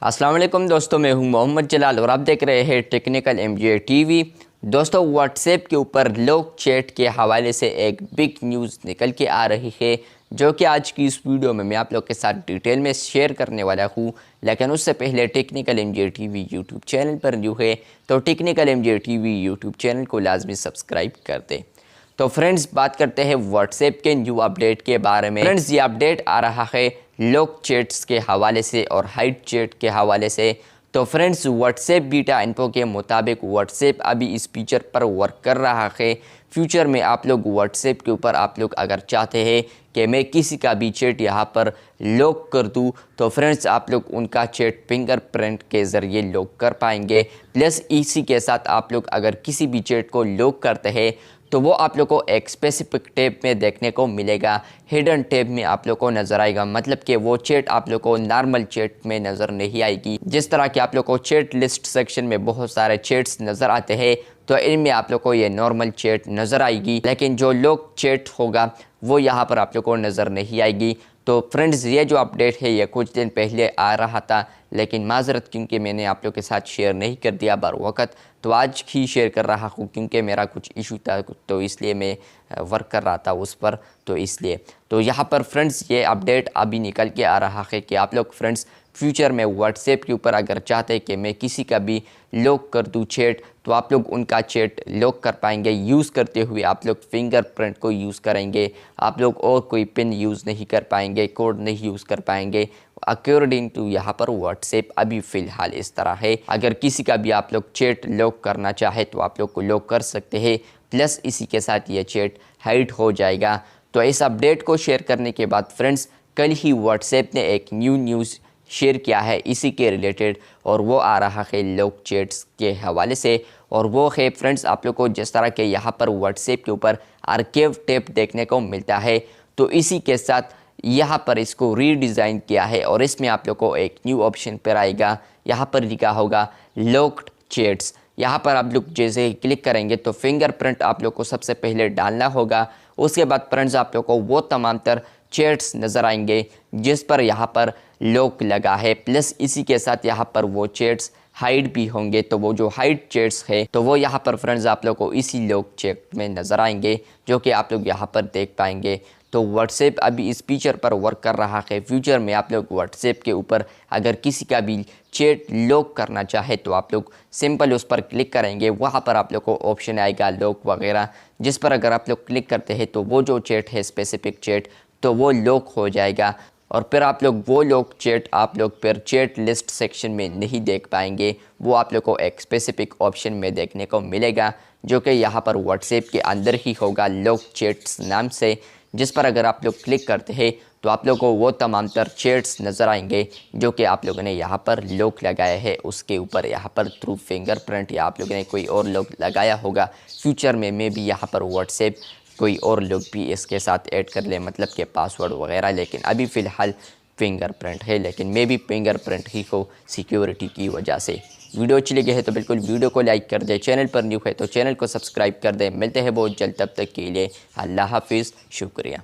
السلام علیکم دوستوں، میں ہوں محمد جلال اور آپ دیکھ رہے ہیں ٹیکنیکل ایم جے ٹی وی۔ دوستوں، واٹس ایپ کے اوپر لوگ چیٹ کے حوالے سے ایک بگ نیوز نکل کے آ رہی ہے، جو کہ آج کی اس ویڈیو میں آپ لوگ کے ساتھ ڈیٹیل میں شیئر کرنے والا ہوں۔ لیکن اس سے پہلے technical M J T V YouTube channel پر نیو ہے تو technical M J T V YouTube channel کو لازمی سبسکرائب کر دیں۔ تو فرینڈز، بات کرتے ہیں واٹس ایپ کے نیو اپڈیٹ کے بارے میں۔ فرینڈز، یہ اپڈیٹ آ رہا ہے لوگ چیٹس کے حوالے سے اور ہائڈ چیٹ کے حوالے سے۔ تو فرینڈز، واٹس ایپ بیٹا انفو کے مطابق واٹس ایپ ابھی اس فیچر پر ورک کر رہا ہے۔ فیوچر میں آپ لوگ واٹس ایپ کے اوپر آپ لوگ اگر چاہتے ہیں کہ میں کسی کا بھی چیٹ یہاں پر لوک کر دوں تو فرینڈز آپ لوگ ان کا چیٹ فنگر پرنٹ کے ذریعے لوک کر پائیں گے۔ پلس اسی کے ساتھ آپ لوگ اگر کسی بھی چیٹ کو لوک کرتے ہیں تو وہ آپ لوگ کو ایک اسپیسیفک ٹیب میں دیکھنے کو ملے گا، ہڈن ٹیب میں آپ لوگ کو نظر آئے گا۔ مطلب کہ وہ چیٹ آپ لوگ کو نارمل چیٹ میں نظر نہیں آئے گی۔ جس طرح کہ آپ لوگ کو چیٹ لسٹ سیکشن میں بہت سارے چیٹس نظر آتے ہیں تو ان میں آپ لوگ کو یہ نارمل چیٹ نظر آئے گی، لیکن جو لوک چیٹ ہوگا وہ یہاں پر آپ لوگ کو نظر نہیں آئے گی۔ تو فرینڈز، یہ جو اپڈیٹ ہے یہ کچھ دن پہلے آ رہا تھا، لیکن معذرت کیونکہ میں نے آپ لوگ کے ساتھ شیئر نہیں کر دیا بر وقت، تو آج ہی شیئر کر رہا ہوں کیونکہ میرا کچھ ایشو تھا تو اس لیے میں ورک کر رہا تھا اس پر، تو اس لیے تو یہاں پر فرینڈز یہ اپڈیٹ ابھی نکل کے آ رہا ہے کہ آپ لوگ فرینڈز فیوچر میں واٹس ایپ کے اوپر اگر چاہتے ہیں کہ میں کسی کا بھی لوک کر دوں چیٹ تو آپ لوگ ان کا چیٹ لوک کر پائیں گے یوز کرتے ہوئے۔ آپ لوگ فنگر پرنٹ کو یوز کریں گے، آپ لوگ اور کوئی پن یوز نہیں کر پائیں گے، کوڈ نہیں یوز کر پائیں گے اکارڈنگ ٹو یہاں پر واٹس ایپ ابھی فی الحال اس طرح ہے۔ اگر کسی کا بھی آپ لوگ چیٹ لوک کرنا چاہے تو آپ لوگ کو لوک کر سکتے ہیں، پلس اسی کے ساتھ یہ چیٹ ہائڈ ہو جائے گا۔ تو اس اپڈیٹ کو شیئر کرنے کے بعد فرینڈز، کل ہی واٹس ایپ نے ایک نیو نیوز شیئر کیا ہے اسی کے ریلیٹڈ، اور وہ آ رہا ہے لوگ چیٹس کے حوالے سے، اور وہ ہے فرینڈز آپ لوگ کو جس طرح کہ یہاں پر واٹس ایپ کے اوپر آرکیو ٹیب دیکھنے کو ملتا ہے، تو اسی کے ساتھ یہاں پر اس کو ری ڈیزائن کیا ہے اور اس میں آپ لوگ کو ایک نیو آپشن پر آئے گا، یہاں پر لکھا ہوگا لوکڈ چیٹس۔ یہاں پر آپ لوگ جیسے ہی کلک کریں گے تو فنگر پرنٹ آپ لوگ کو سب سے پہلے ڈالنا ہوگا، اس کے بعد فرینڈز آپ لوگ کو وہ تمام تر چیٹس نظر آئیں گے جس پر یہاں پر لوک لگا ہے، پلس اسی کے ساتھ یہاں پر وہ چیٹس ہائڈ بھی ہوں گے۔ تو وہ جو ہائڈ چیٹس ہے تو وہ یہاں پر فرینڈز آپ لوگ کو اسی لوک چیٹ میں نظر آئیں گے، جو کہ آپ لوگ یہاں پر دیکھ پائیں گے۔ تو واٹس ایپ ابھی اس فیچر پر ورک کر رہا ہے۔ فیوچر میں آپ لوگ واٹس ایپ کے اوپر اگر کسی کا بھی چیٹ لوک کرنا چاہے تو آپ لوگ سمپل اس پر کلک کریں گے، وہاں پر آپ لوگ کو آپشن آئے گا لوک وغیرہ، جس پر اگر آپ لوگ کلک کرتے ہیں تو وہ جو چیٹ ہے اسپیسیفک چیٹ تو وہ لوک ہو جائے گا، اور پھر آپ لوگ وہ لوک چیٹ آپ لوگ پھر چیٹ لسٹ سیکشن میں نہیں دیکھ پائیں گے، وہ آپ لوگ کو ایک اسپیسیفک آپشن میں دیکھنے کو ملے گا، جو کہ یہاں پر واٹس ایپ کے اندر ہی ہوگا لوک چیٹس نام سے، جس پر اگر آپ لوگ کلک کرتے ہیں تو آپ لوگوں کو وہ تمام تر چیٹس نظر آئیں گے جو کہ آپ لوگوں نے یہاں پر لوک لگایا ہے اس کے اوپر، یہاں پر تھرو فنگر پرنٹ یا آپ لوگوں نے کوئی اور لوک لگایا ہوگا۔ فیوچر میں بھی یہاں پر واٹس ایپ کوئی اور لوگ بھی اس کے ساتھ ایڈ کر لیں، مطلب کہ پاسورڈ وغیرہ، لیکن ابھی فی الحال فنگر پرنٹ ہے، لیکن میں بھی فنگر پرنٹ ہی ہو سیکیورٹی کی وجہ سے۔ ویڈیو اچھی لگی ہے تو بالکل ویڈیو کو لائک کر دیں، چینل پر نیو ہے تو چینل کو سبسکرائب کر دیں۔ ملتے ہیں بہت جلد، تب تک کے لیے اللہ حافظ، شکریہ۔